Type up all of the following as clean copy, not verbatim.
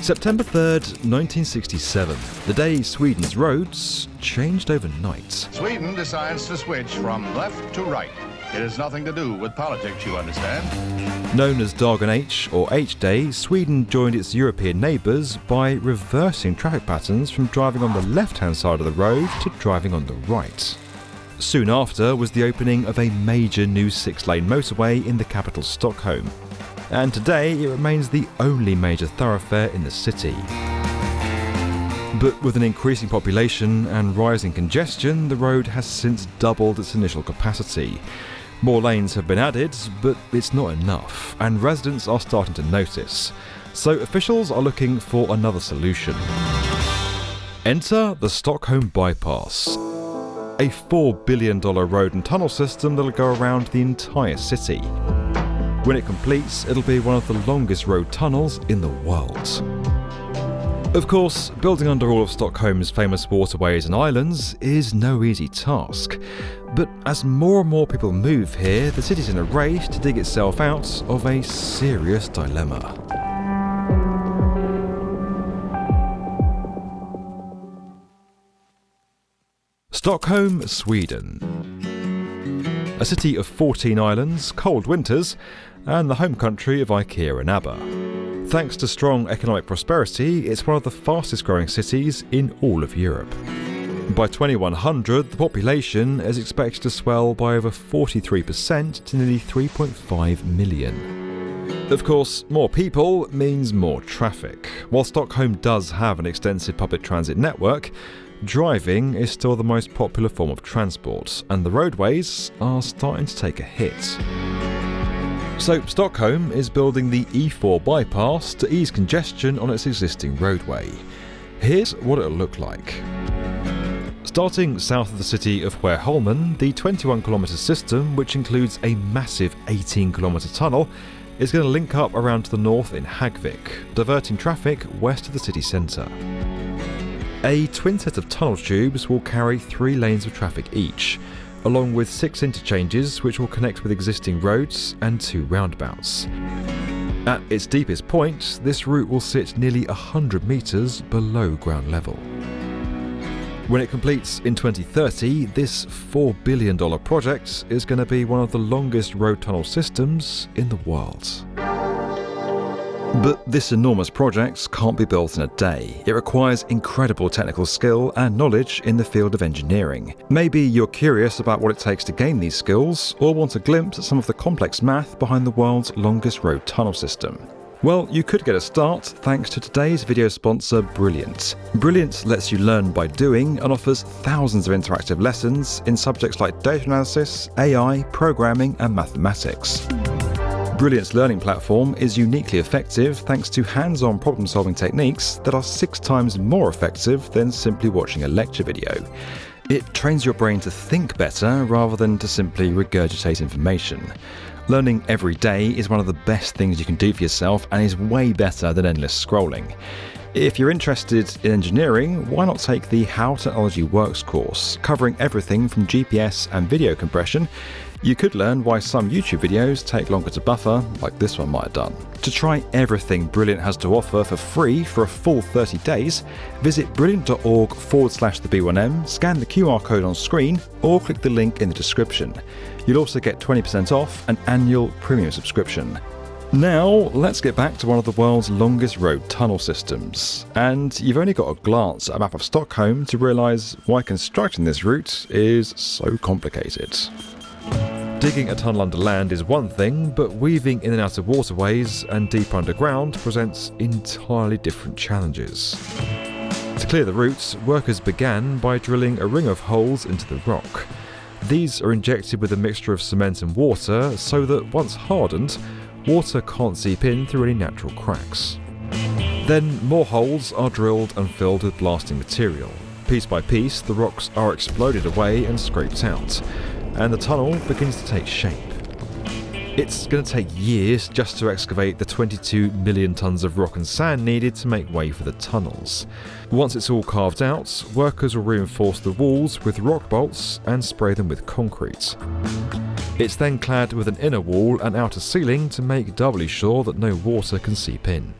September 3rd, 1967, the day Sweden's roads changed overnight. Sweden decides to switch from left to right. It has nothing to do with politics, you understand. Known as Dagen H or H-Day, Sweden joined its European neighbours by reversing traffic patterns from driving on the left-hand side of the road to driving on the right. Soon after was the opening of a major new 6-lane motorway in the capital Stockholm. And today it remains the only major thoroughfare in the city. But with an increasing population and rising congestion, the road has since doubled its initial capacity. More lanes have been added, but it's not enough, and residents are starting to notice. So officials are looking for another solution. Enter the Stockholm Bypass, a $4 billion road and tunnel system that'll go around the entire city. When it completes, it'll be one of the longest road tunnels in the world. Of course, building under all of Stockholm's famous waterways and islands is no easy task. But as more and more people move here, the city's in a race to dig itself out of a serious dilemma. Stockholm, Sweden. A city of 14 islands, cold winters, and the home country of IKEA and ABBA. Thanks to strong economic prosperity, it's one of the fastest growing cities in all of Europe. By 2100, the population is expected to swell by over 43% to nearly 3.5 million. Of course, more people means more traffic. While Stockholm does have an extensive public transit network, driving is still the most popular form of transport, and the roadways are starting to take a hit. So Stockholm is building the E4 bypass to ease congestion on its existing roadway. Here's what it'll look like. Starting south of the city of Skärholmen, the 21-km system, which includes a massive 18-km tunnel, is going to link up around to the north in Hagvik, diverting traffic west of the city centre. A twin set of tunnel tubes will carry 3 lanes of traffic each, along with 6 interchanges which will connect with existing roads and 2 roundabouts. At its deepest point, this route will sit nearly 100 metres below ground level. When it completes in 2030, this $4 billion project is going to be one of the longest road tunnel systems in the world. But this enormous project can't be built in a day. It requires incredible technical skill and knowledge in the field of engineering. Maybe you're curious about what it takes to gain these skills, or want a glimpse at some of the complex math behind the world's longest road tunnel system. Well, you could get a start thanks to today's video sponsor, Brilliant. Brilliant lets you learn by doing and offers thousands of interactive lessons in subjects like data analysis, AI, programming, and mathematics. Brilliant's learning platform is uniquely effective thanks to hands-on problem-solving techniques that are 6 times more effective than simply watching a lecture video. It trains your brain to think better rather than to simply regurgitate information. Learning every day is one of the best things you can do for yourself and is way better than endless scrolling. If you're interested in engineering, why not take the How Technology Works course, covering everything from GPS and video compression. You could learn why some YouTube videos take longer to buffer, like this one might have done. To try everything Brilliant has to offer for free for a full 30 days, visit brilliant.org/the B1M, scan the QR code on screen, or click the link in the description. You'll also get 20% off an annual premium subscription. Now, let's get back to one of the world's longest road tunnel systems. And you've only got a glance at a map of Stockholm to realise why constructing this route is so complicated. Digging a tunnel under land is one thing, but weaving in and out of waterways and deep underground presents entirely different challenges. To clear the route, workers began by drilling a ring of holes into the rock. These are injected with a mixture of cement and water so that once hardened, water can't seep in through any natural cracks. Then more holes are drilled and filled with blasting material. Piece by piece, the rocks are exploded away and scraped out, and the tunnel begins to take shape. It's going to take years just to excavate the 22 million tonnes of rock and sand needed to make way for the tunnels. Once it's all carved out, workers will reinforce the walls with rock bolts and spray them with concrete. It's then clad with an inner wall and outer ceiling to make doubly sure that no water can seep in.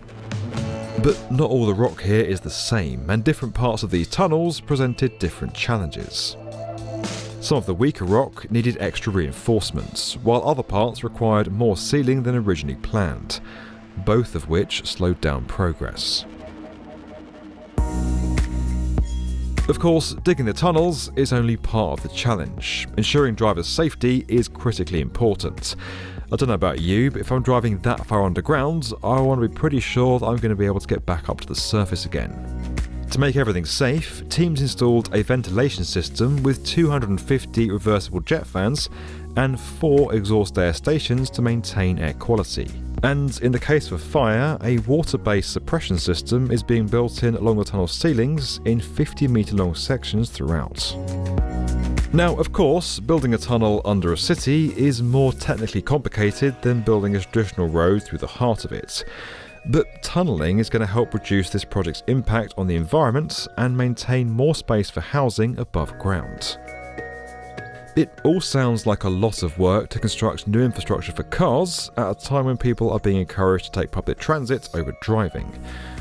But not all the rock here is the same, and different parts of these tunnels presented different challenges. Some of the weaker rock needed extra reinforcements, while other parts required more sealing than originally planned, both of which slowed down progress. Of course, digging the tunnels is only part of the challenge. Ensuring drivers' safety is critically important. I don't know about you, but if I'm driving that far underground, I want to be pretty sure that I'm going to be able to get back up to the surface again. To make everything safe, teams installed a ventilation system with 250 reversible jet fans and 4 exhaust air stations to maintain air quality. And in the case of a fire, a water-based suppression system is being built in along the tunnel ceilings in 50-metre-long sections throughout. Now, of course, building a tunnel under a city is more technically complicated than building a traditional road through the heart of it. But tunnelling is going to help reduce this project's impact on the environment and maintain more space for housing above ground. It all sounds like a lot of work to construct new infrastructure for cars at a time when people are being encouraged to take public transit over driving.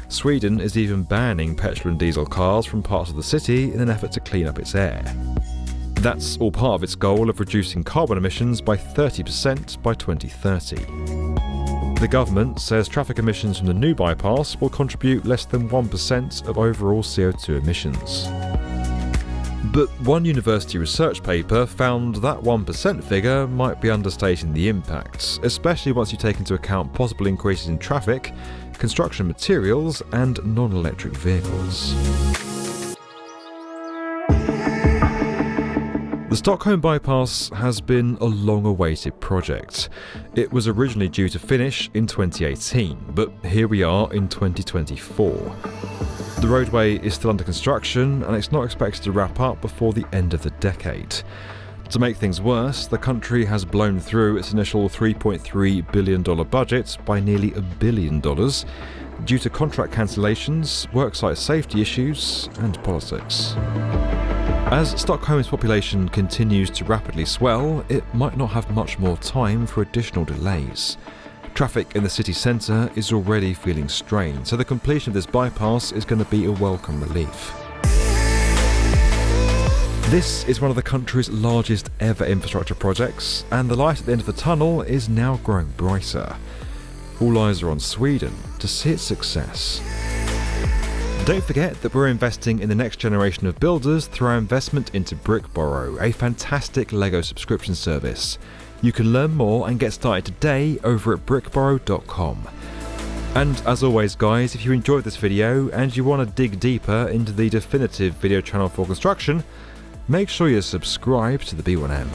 Sweden is even banning petrol and diesel cars from parts of the city in an effort to clean up its air. That's all part of its goal of reducing carbon emissions by 30% by 2030. The government says traffic emissions from the new bypass will contribute less than 1% of overall CO2 emissions. But one university research paper found that 1% figure might be understating the impact, especially once you take into account possible increases in traffic, construction materials, and non-electric vehicles. The Stockholm bypass has been a long-awaited project. It was originally due to finish in 2018, but here we are in 2024. The roadway is still under construction and it's not expected to wrap up before the end of the decade. To make things worse, the country has blown through its initial $3.3 billion budget by nearly $1 billion due to contract cancellations, worksite safety issues, and politics. As Stockholm's population continues to rapidly swell, it might not have much more time for additional delays. Traffic in the city centre is already feeling strained, so the completion of this bypass is going to be a welcome relief. This is one of the country's largest ever infrastructure projects, and the light at the end of the tunnel is now growing brighter. All eyes are on Sweden to see its success. Don't forget that we're investing in the next generation of builders through our investment into Brickborrow, a fantastic LEGO subscription service. You can learn more and get started today over at brickborrow.com. And as always guys, if you enjoyed this video and you want to dig deeper into the definitive video channel for construction, make sure you subscribe to the B1M.